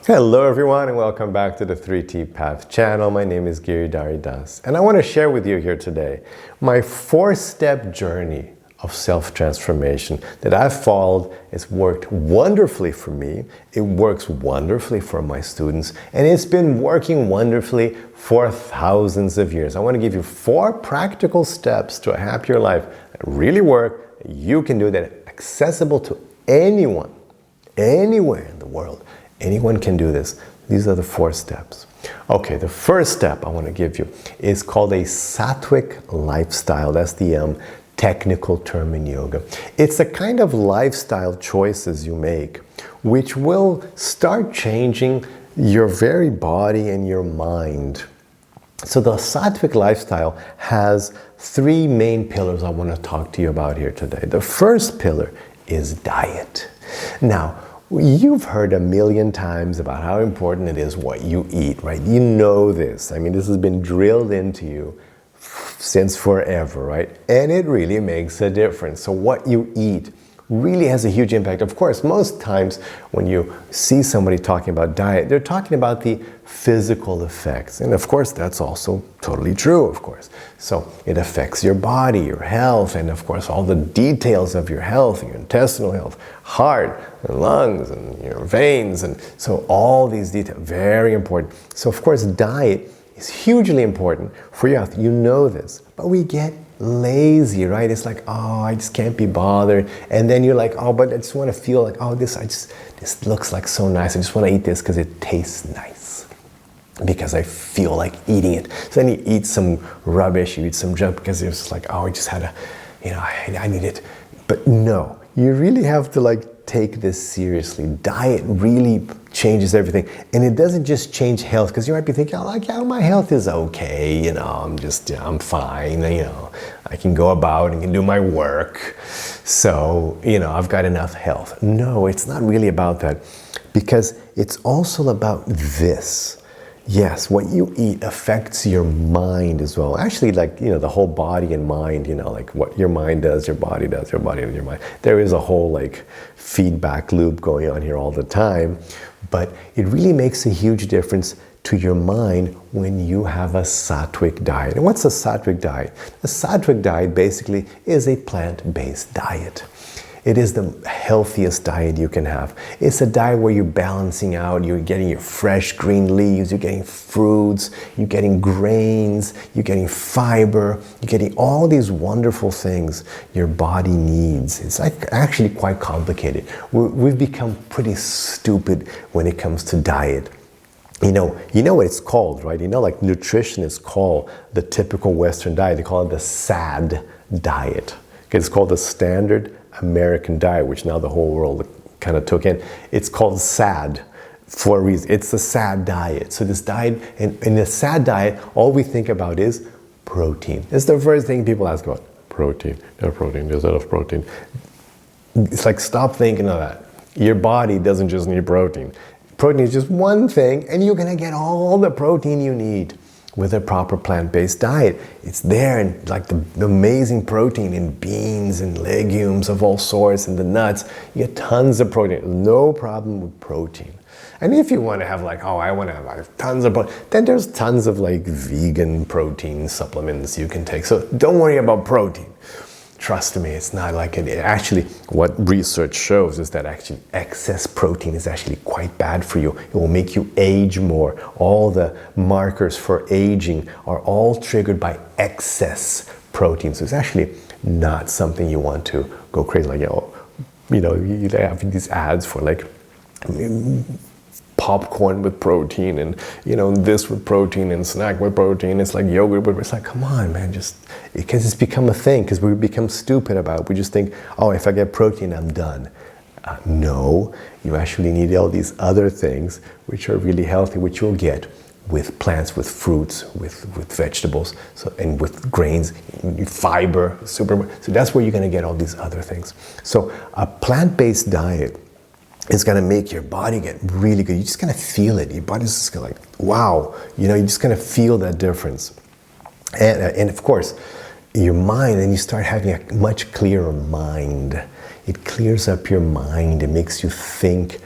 Hello everyone and welcome back to the 3T Path channel. My name is Giridhari and I want to share with you here today my 4-step journey of self-transformation that I've followed. It's worked wonderfully for me. It works wonderfully for my students, and it's been working wonderfully for thousands of years. I want to give you 4 practical steps to a happier life that really work. You can do that, accessible to anyone, anywhere in the world. Anyone can do this. These are the 4 steps. Okay, the first step I want to give you is called a sattvic lifestyle. That's the technical term in yoga. It's a kind of lifestyle choices you make which will start changing your very body and your mind. So the sattvic lifestyle has 3 main pillars I want to talk to you about here today. The first pillar is diet. Now, you've heard a million times about how important it is what you eat, right? You know this. I mean, this has been drilled into you since forever, right? And it really makes a difference. So what you eat really has a huge impact. Of course, most times when you see somebody talking about diet, they're talking about the physical effects. And of course, that's also totally true, of course. So it affects your body, your health, and of course, all the details of your health, your intestinal health, heart, and lungs, and your veins. And so all these details, very important. So of course, diet is hugely important for your health. You know this, but we get lazy, right? It's like, oh, I just can't be bothered. And then you're like, oh, but I just want to feel like, oh, this looks like so nice. I just want to eat this because it tastes nice, because I feel like eating it. So then you eat some rubbish, you eat some junk because you're just like, oh, I just had I need it. But no, you really have to take this seriously. Diet really changes everything. And it doesn't just change health, because you might be thinking, oh, my health is okay, I'm fine, I can go about and can do my work. So, I've got enough health. No, it's not really about that, because it's also about this. Yes, what you eat affects your mind as well. Actually, the whole body and mind, what your mind does, your body does, your body does, your mind. There is a whole feedback loop going on here all the time. But it really makes a huge difference to your mind when you have a sattvic diet. And what's a sattvic diet? A sattvic diet basically is a plant-based diet. It is the healthiest diet you can have. It's a diet where you're balancing out, you're getting your fresh green leaves, you're getting fruits, you're getting grains, you're getting fiber, you're getting all these wonderful things your body needs. It's actually quite complicated. We've become pretty stupid when it comes to diet. You know what it's called, right? Nutrition is called the typical Western diet. They call it the SAD diet. It's called the Standard American Diet, which now the whole world kind of took in. It's called SAD for a reason. It's the SAD diet. So this diet, in the SAD diet, all we think about is protein. It's the first thing people ask about. Protein. No protein. There's enough protein. It's stop thinking of that. Your body doesn't just need protein. Protein is just one thing, and you're going to get all the protein you need with a proper plant-based diet. It's there, and the amazing protein in beans and legumes of all sorts and the nuts. You get tons of protein. No problem with protein. And if you want to have I want to have tons of protein, then there's tons of vegan protein supplements you can take. So don't worry about protein. Trust me, it's not actually, what research shows is that actually excess protein is actually quite bad for you. It will make you age more. All the markers for aging are all triggered by excess protein. So it's actually not something you want to go crazy. You have these ads for popcorn with protein and this with protein and snack with protein. It's like yogurt, but it's come on, man, because it's become a thing, because we become stupid about it. We just think, oh, if I get protein, I'm done. No, you actually need all these other things which are really healthy, which you'll get with plants, with fruits, with vegetables, and with grains, fiber, so that's where you're going to get all these other things. So a plant-based diet is going to make your body get really good. You're just going to feel it. Your body's just going to wow. You're just going to feel that difference. And of course, your mind, and you start having a much clearer mind. It clears up your mind. It makes you think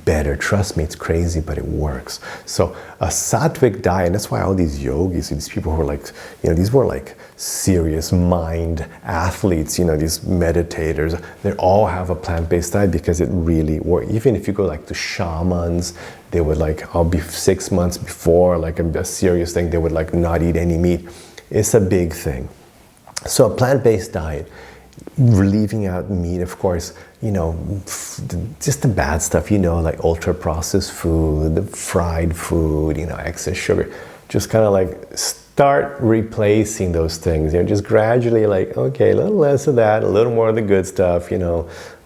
better. Trust me, it's crazy, but it works. So a sattvic diet, and that's why all these yogis, these people who are like, these were like serious mind athletes, these meditators, they all have a plant-based diet because it really works. Even if you go like to shamans, they would like, I'll be 6 months before, like a serious thing, they would like not eat any meat. It's a big thing. So a plant-based diet, leaving out meat, of course, just the bad stuff, like ultra-processed food, the fried food, excess sugar. Just kind of like start replacing those things, just gradually like, okay, a little less of that, a little more of the good stuff, a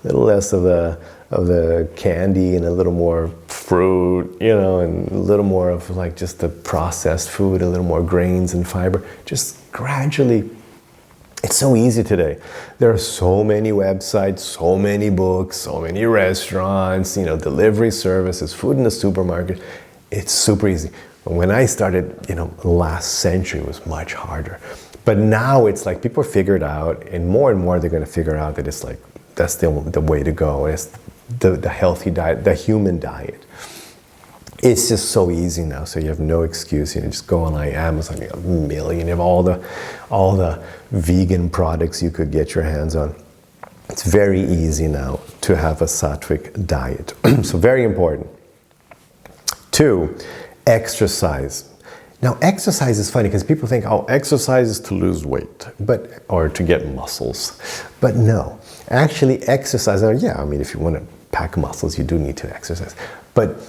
little less of the candy and a little more fruit, and a little more of like just the processed food, a little more grains and fiber, just gradually. It's so easy today. There are so many websites, so many books, so many restaurants, delivery services, food in the supermarket. It's super easy. When I started, last century, it was much harder. But now it's like people figure it out, and more they're going to figure out that it's like, that's the way to go. It's the healthy diet, the human diet. It's just so easy now, so you have no excuse. Just go on like Amazon, you have a million, you have all the vegan products you could get your hands on. It's very easy now to have a sattvic diet. So very important. 2, exercise. Now exercise is funny because people think, oh, exercise is to lose weight, or to get muscles. But no, actually exercise, if you want to pack muscles, you do need to exercise. But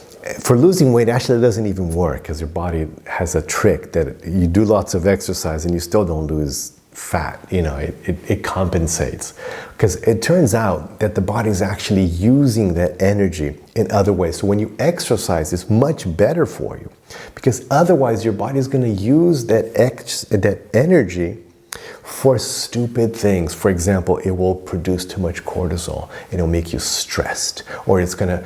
for losing weight, actually it doesn't even work because your body has a trick that you do lots of exercise and you still don't lose fat. It compensates. Because it turns out that the body is actually using that energy in other ways. So when you exercise, it's much better for you. Because otherwise your body is going to use that energy for stupid things. For example, it will produce too much cortisol and it'll make you stressed, or it's gonna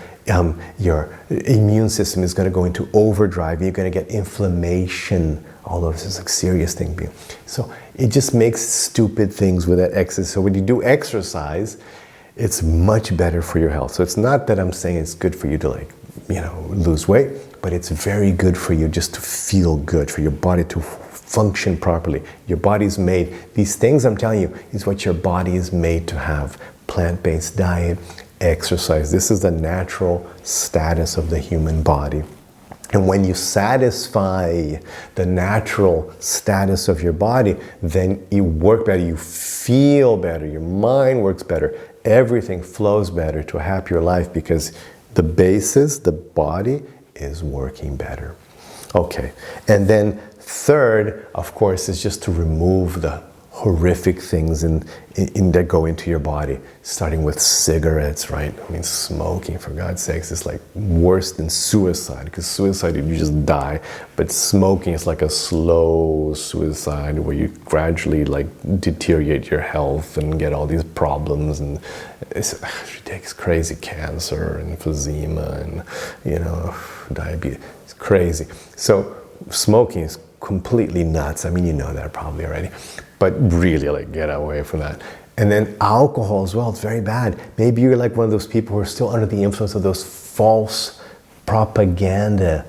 your immune system is gonna go into overdrive. You're gonna get inflammation. All those is a serious thing. So it just makes stupid things with that exercise. So when you do exercise, it's much better for your health. So it's not that I'm saying it's good for you to lose weight, but it's very good for you just to feel good, for your body to function properly. Your body's made, these things I'm telling you is what your body is made to have. Plant-based diet, exercise. This is the natural status of the human body. And when you satisfy the natural status of your body, then you work better, you feel better, your mind works better, everything flows better to a happier life because the basis, the body, is working better. Okay, and then third, of course, is just to remove the horrific things that go into your body, starting with cigarettes, right? Smoking, for God's sakes, is like worse than suicide, because suicide, you just die, but smoking is like a slow suicide where you gradually deteriorate your health and get all these problems, and it's ridiculous, crazy cancer and emphysema and diabetes. It's crazy. So smoking is completely nuts. You know that probably already, but really get away from that. And then alcohol as well, it's very bad. Maybe you're like one of those people who are still under the influence of those false propaganda,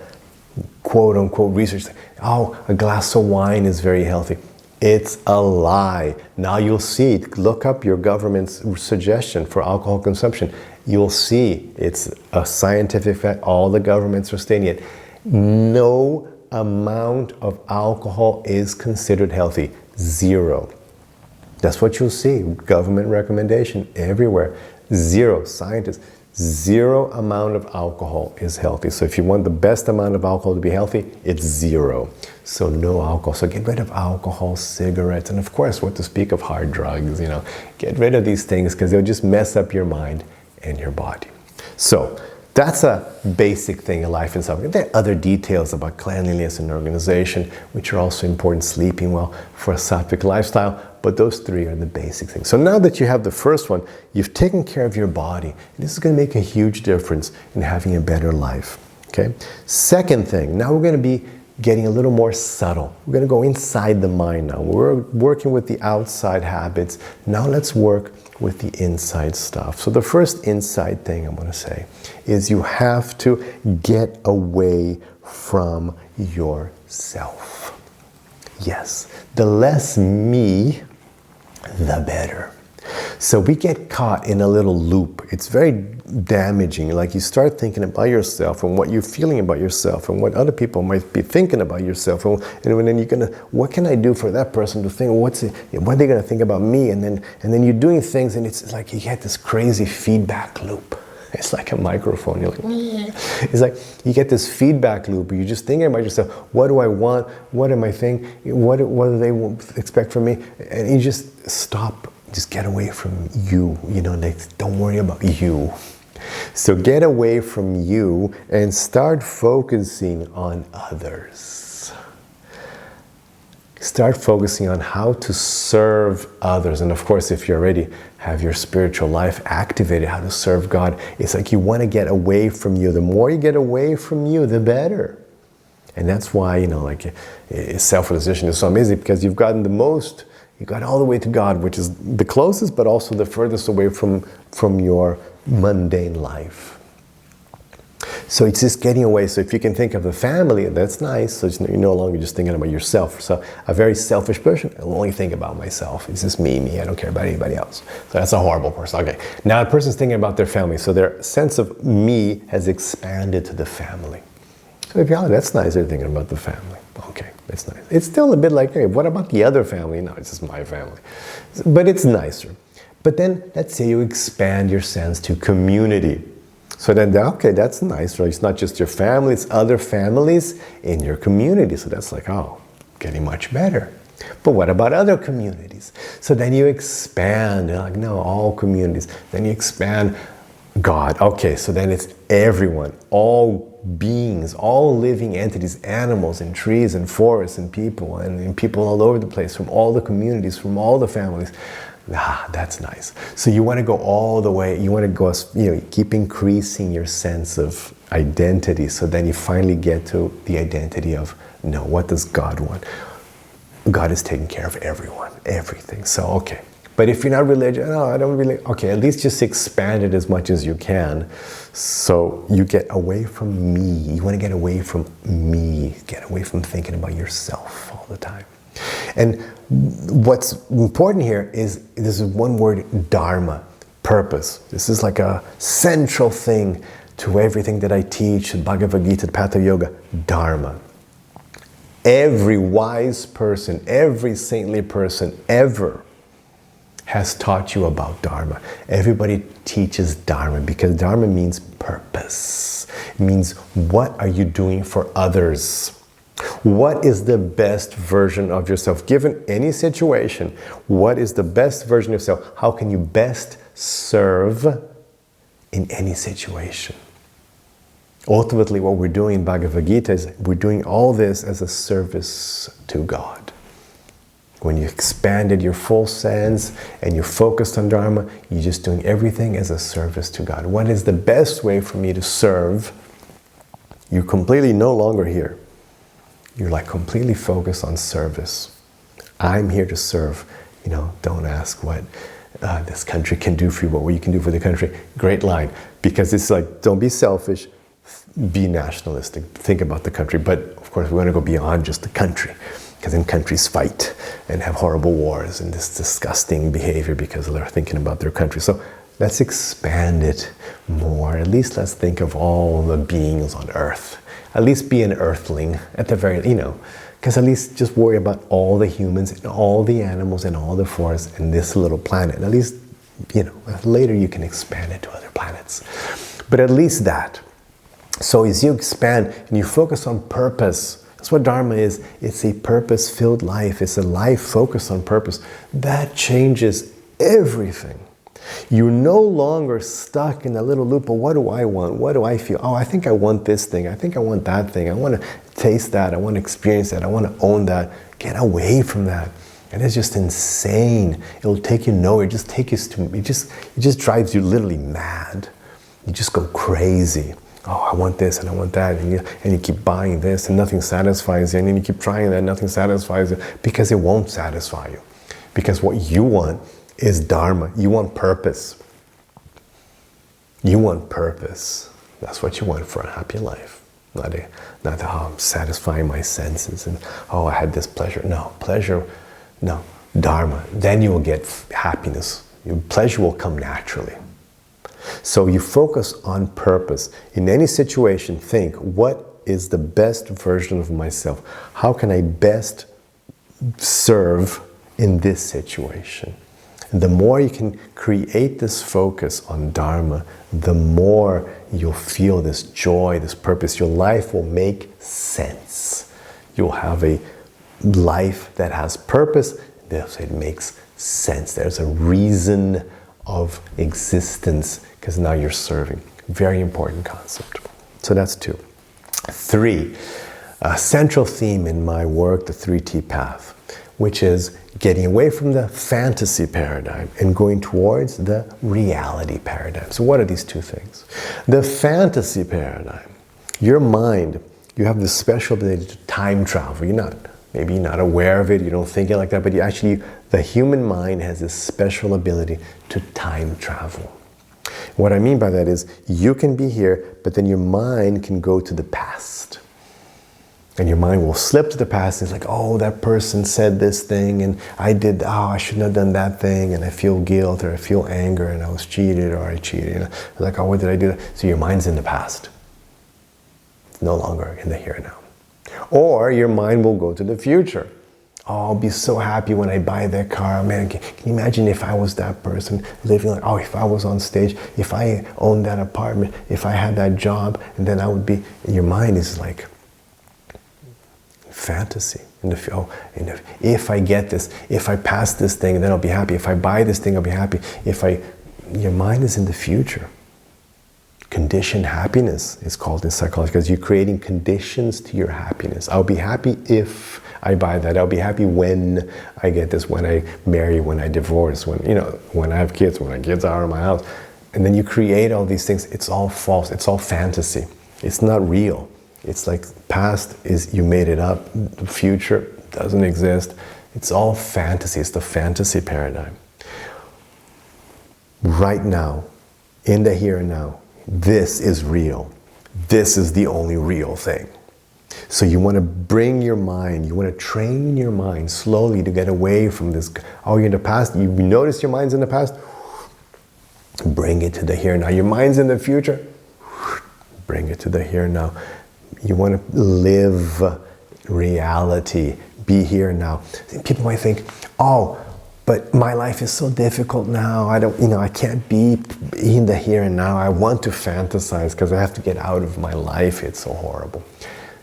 quote unquote research. Oh, a glass of wine is very healthy. It's a lie. Now you'll see, look up your government's suggestion for alcohol consumption. You'll see it's a scientific fact. All the governments are stating it. No amount of alcohol is considered healthy. 0. That's what you'll see. Government recommendation everywhere. 0. Scientists. 0 amount of alcohol is healthy. So if you want the best amount of alcohol to be healthy, it's 0. So no alcohol. So get rid of alcohol, cigarettes, and of course, what to speak of hard drugs, Get rid of these things because they'll just mess up your mind and your body. So that's a basic thing in life and stuff. There are other details about cleanliness and organization, which are also important, sleeping well for a sattvic lifestyle, but those 3 are the basic things. So now that you have the first one, you've taken care of your body. And this is going to make a huge difference in having a better life. Okay? Second thing, now we're going to be getting a little more subtle. We're going to go inside the mind now. We're working with the outside habits. Now let's work with the inside stuff. So the first inside thing I'm going to say is you have to get away from yourself. Yes, the less me, the better. So we get caught in a little loop. It's very damaging. Like you start thinking about yourself and what you're feeling about yourself and what other people might be thinking about yourself. And then you're gonna, what can I do for that person to think? What are they gonna think about me? And then you're doing things, and it's like you get this crazy feedback loop. It's like a microphone. You're like, it's like you get this feedback loop. You're just thinking about yourself. What do I want? What am I thinking? What do they expect from me? And you just stop. Just get away from you. Don't worry about you. So get away from you and start focusing on others. Start focusing on how to serve others. And of course, if you already have your spiritual life activated, how to serve God, it's like you want to get away from you. The more you get away from you, the better. And that's why, self-realization is so amazing, because you've gotten the most, you got all the way to God, which is the closest, but also the furthest away from your mundane life. So it's just getting away. So if you can think of the family, that's nice. So you're no longer just thinking about yourself. So a very selfish person, I'll only think about myself. It's just me. I don't care about anybody else. So that's a horrible person. Okay. Now a person's thinking about their family. So their sense of me has expanded to the family. So if you're like, that's nice, they're thinking about the family. Okay, that's nice. It's still a bit like, hey, what about the other family? No, it's just my family. But it's nicer. But then let's say you expand your sense to community. So then, okay, that's nice, right? It's not just your family, it's other families in your community. So that's like, oh, getting much better. But what about other communities? So then you expand, like, no, all communities. Then you expand God. Okay, so then it's everyone, all beings, all living entities, animals and trees and forests and people all over the place, from all the communities, from all the families. That's nice. So you want to go all the way, you want to go, keep increasing your sense of identity. So then you finally get to the identity of, no, what does God want? God is taking care of everyone, everything. So, okay. But if you're not religious, no, I don't really, okay, at least just expand it as much as you can. So you get away from me. You want to get away from me. Get away from thinking about yourself all the time. And what's important here is, this is one word, Dharma, purpose. This is like a central thing to everything that I teach, the Bhagavad Gita, the Path of Yoga, Dharma. Every wise person, every saintly person ever has taught you about Dharma. Everybody teaches Dharma, because Dharma means purpose. It means, what are you doing for others? What is the best version of yourself? Given any situation, what is the best version of yourself? How can you best serve in any situation? Ultimately, what we're doing in Bhagavad Gita is we're doing all this as a service to God. When you expanded your full sense and you're focused on Dharma, you're just doing everything as a service to God. What is the best way for me to serve? You're completely no longer here. You're like completely focused on service. I'm here to serve. Don't ask what this country can do for you, what you can do for the country. Great line. Because it's like, don't be selfish, be nationalistic. Think about the country. But of course, we want to go beyond just the country. Because then countries fight and have horrible wars and this disgusting behavior because they're thinking about their country. So let's expand it more. At least let's think of all the beings on earth. At least be an earthling at the very, because at least just worry about all the humans and all the animals and all the forests and this little planet. At least, later you can expand it to other planets. But at least that. So as you expand and you focus on purpose, that's what Dharma is. It's a purpose-filled life. It's a life focused on purpose. That changes everything. You're no longer stuck in a little loop of, what do I want? What do I feel? Oh, I think I want this thing. I think I want that thing. I want to taste that. I want to experience that. I want to own that. Get away from that. And it's just insane. It'll take you nowhere. It just drives you literally mad. You just go crazy. oh, I want this and I want that, and you keep buying this and nothing satisfies you, and then you keep trying that, nothing satisfies you, because it won't satisfy you. Because what you want is Dharma. You want purpose. You want purpose. That's what you want for a happy life. Not oh, I'm satisfying my senses and oh, I had this pleasure. No, pleasure, no, Dharma. Then you will get happiness. Your pleasure will come naturally. So you focus on purpose. In any situation, think, what is the best version of myself? How can I best serve in this situation? And the more you can create this focus on Dharma, the more you'll feel this joy, this purpose. Your life will make sense. You'll have a life that has purpose. It makes sense. There's a reason of existence because now you're serving. Very important concept. So that's 2. 3, a central theme in my work, the 3T path, which is getting away from the fantasy paradigm and going towards the reality paradigm. So what are these 2 things? The fantasy paradigm, your mind, you have this special ability to time travel. Maybe you're not aware of it, you don't think it like that, but the human mind has this special ability to time travel. What I mean by that is you can be here, but then your mind can go to the past. And your mind will slip to the past and it's like, oh, that person said this thing and I shouldn't have done that thing and I feel guilt or I feel anger and I was cheated or I cheated. Like, oh, what did I do? So your mind's in the past. It's no longer in the here and now. Or your mind will go to the future. Oh, I'll be so happy when I buy that car. Man, can you imagine if I was that person living like, oh, if I was on stage, if I owned that apartment, if I had that job, and then I would be, your mind is like fantasy. If I get this, if I pass this thing, then I'll be happy. If I buy this thing, I'll be happy. Your mind is in the future. Conditioned happiness is called in psychology because you're creating conditions to your happiness. I'll be happy if I buy that. I'll be happy when I get this, when I marry, when I divorce, when I have kids, when my kids are out of my house. And then you create all these things. It's all false. It's all fantasy. It's not real. It's like past is, you made it up. The future doesn't exist. It's all fantasy. It's the fantasy paradigm. Right now, in the here and now, this is real. This is the only real thing. So you want to bring your mind, you want to train your mind slowly to get away from this. Oh, you're in the past. You notice your mind's in the past. Bring it to the here and now. Your mind's in the future. Bring it to the here and now. You want to live reality. Be here now. People might think, oh, but my life is so difficult now. I can't be in the here and now. I want to fantasize because I have to get out of my life. It's so horrible.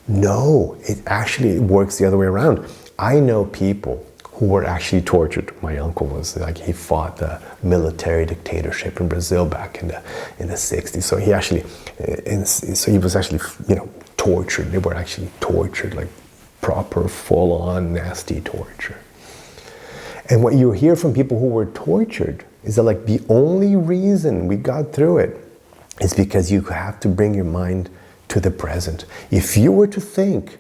No, it actually works the other way around. I know people who were actually tortured. My uncle was he fought the military dictatorship in Brazil back in the 60s. So he was actually tortured. They were actually tortured, like proper, full-on, nasty torture. And what you hear from people who were tortured is that the only reason we got through it is because you have to bring your mind to the present. If you were to think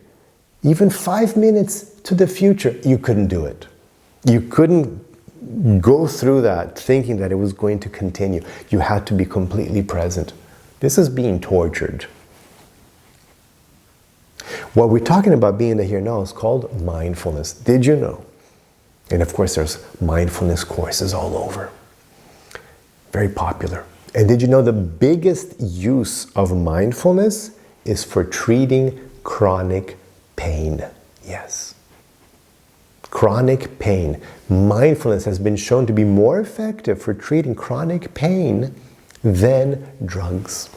even 5 minutes to the future, you couldn't do it. You couldn't go through that thinking that it was going to continue. You had to be completely present. This is being tortured. What we're talking about being the here now is called mindfulness. Did you know? And of course, there's mindfulness courses all over. Very popular. And did you know the biggest use of mindfulness is for treating chronic pain? Yes. Chronic pain. Mindfulness has been shown to be more effective for treating chronic pain than drugs.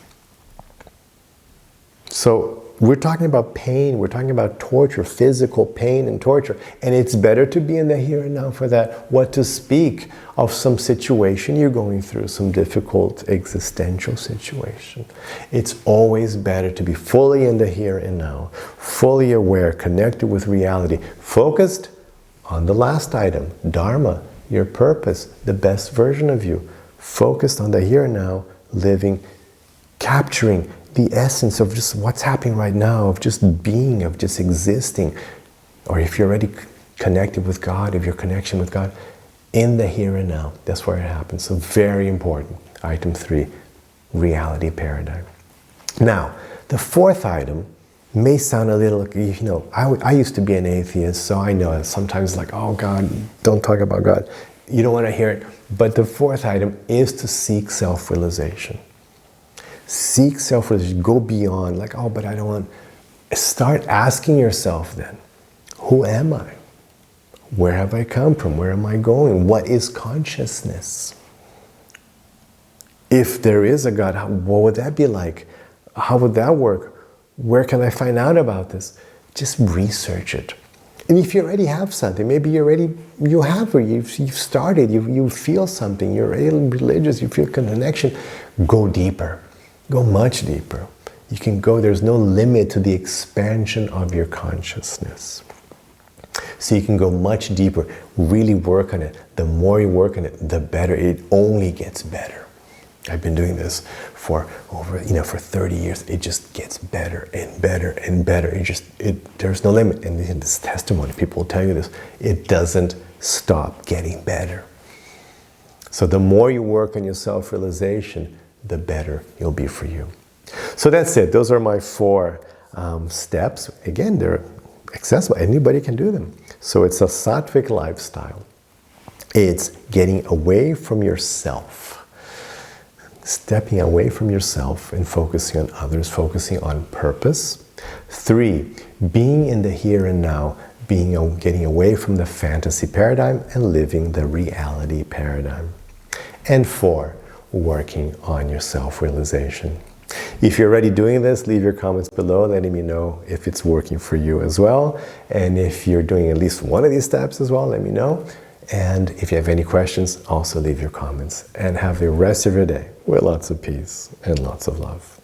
So we're talking about pain, we're talking about torture, physical pain and torture. And it's better to be in the here and now for that. What to speak of some situation you're going through, some difficult existential situation. It's always better to be fully in the here and now, fully aware, connected with reality, focused on the last item, Dharma, your purpose, the best version of you, focused on the here and now, living, capturing, the essence of just what's happening right now, of just being, of just existing, or if you're already connected with God, of your connection with God, in the here and now. That's where it happens. So very important. Item 3, reality paradigm. Now, the fourth item may sound a little, I used to be an atheist, so I know it's sometimes like, oh God, don't talk about God. You don't want to hear it. But the fourth item is to seek self-realization. Seek self-realization. Go beyond, like, oh, but I don't want. Start asking yourself then, who am I? Where have I come from? Where am I going? What is consciousness? If there is a God, what would that be like? How would that work? Where can I find out about this? Just research it. And if you already have something, maybe you've started, you feel something, you're religious, you feel connection, go deeper. Go much deeper. You can go, there's no limit to the expansion of your consciousness. So you can go much deeper, really work on it. The more you work on it, the better. It only gets better. I've been doing this for over, for 30 years. It just gets better and better and better. There's no limit. And in this testimony, people will tell you this. It doesn't stop getting better. So the more you work on your self-realization, the better you'll be for you. So that's it. Those are my 4 steps. Again, they're accessible. Anybody can do them. So it's a sattvic lifestyle. It's getting away from yourself. Stepping away from yourself and focusing on others, focusing on purpose. 3, being in the here and now, getting away from the fantasy paradigm and living the reality paradigm. And 4, working on your self-realization. If you're already doing this, leave your comments below, letting me know if it's working for you as well. And if you're doing at least one of these steps as well, let me know. And if you have any questions, also leave your comments. And have the rest of your day with lots of peace and lots of love.